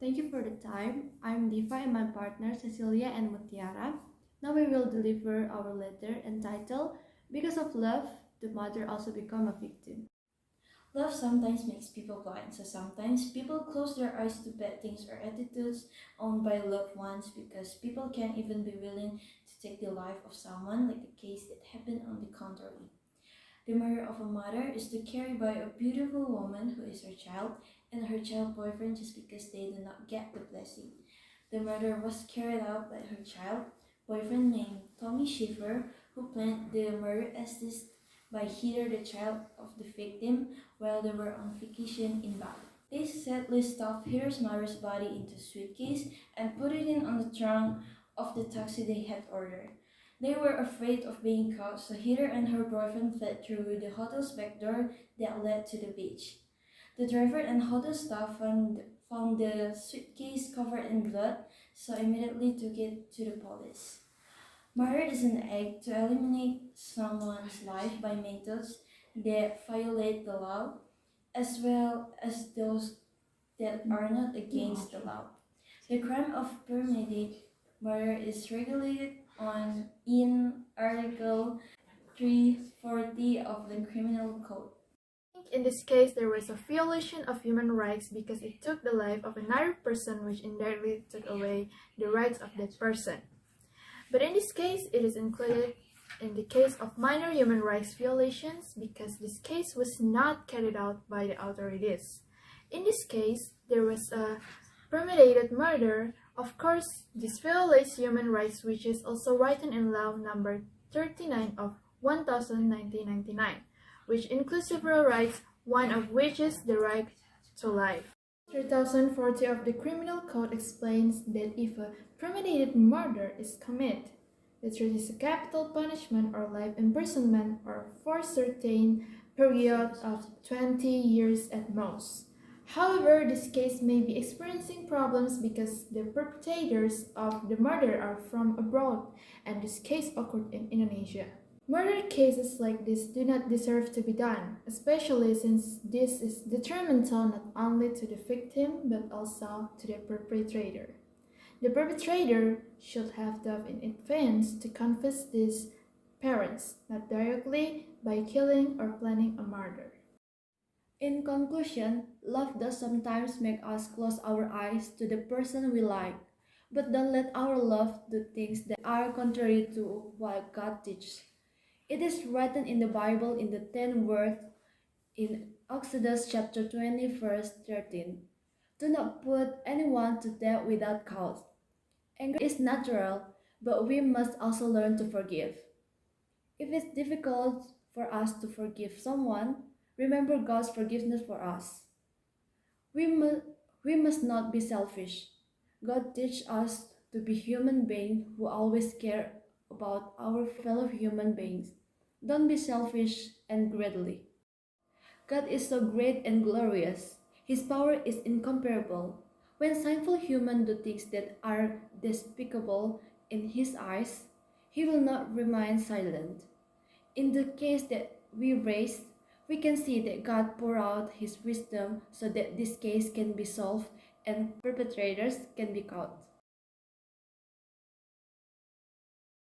Thank you for the time. I'm Diva and my partner Cecilia and Mutiara. Now we will deliver our letter entitled Because of Love, the Mother Also Become a Victim. Love sometimes makes people blind, so sometimes people close their eyes to bad things or attitudes owned by loved ones because people can't even be willing to take the life of someone, like the case that happened on the contrary. The murder of a mother is to carry by a beautiful woman who is her child and her child boyfriend just because they do not get the blessing. The murder was carried out by her child boyfriend named Tommy Schiffer, who planned the murder assist by Heather, the child of the victim, while they were on vacation in Bali. They sadly stuffed Heather's mother's body into a suitcase and put it in on the trunk of the taxi they had ordered. They were afraid of being caught, so Heather and her boyfriend fled through the hotel's back door that led to the beach. The driver and hotel staff found the suitcase covered in blood, so immediately took it to the police. Murder is an act to eliminate someone's life by methods that violate the law, as well as those that are not against the law. The crime of premeditated murder is regulated in Article 340 of the Criminal Code. In this case, there was a violation of human rights because it took the life of another person, which indirectly took away the rights of that person. But in this case, it is included in the case of minor human rights violations because this case was not carried out by the authorities. In this case, there was a premeditated murder. Of course, this violates human rights, which is also written in Law number 39 of 1999, which includes several rights, one of which is the right to life. 3040 of the Criminal Code explains that if a premeditated murder is committed, the threat is a capital punishment or life imprisonment or for certain period of 20 years at most. However, this case may be experiencing problems because the perpetrators of the murder are from abroad, and this case occurred in Indonesia. Murder cases like this do not deserve to be done, especially since this is detrimental not only to the victim but also to the perpetrator. The perpetrator should have thought in advance to confess these parents, not directly by killing or planning a murder. In conclusion, love does sometimes make us close our eyes to the person we like, but don't let our love do things that are contrary to what God teaches. It is written in the Bible in the 10 words in Exodus chapter 20 verse 13. Do not put anyone to death without cause. Anger is natural, but we must also learn to forgive. If it's difficult for us to forgive someone, remember God's forgiveness for us. We must not be selfish. God teaches us to be human beings who always care about our fellow human beings. Don't be selfish and greedy. God is so great and glorious. His power is incomparable. When sinful humans do things that are despicable in His eyes, He will not remain silent. In the case that we raised, we can see that God poured out His wisdom so that this case can be solved and perpetrators can be caught.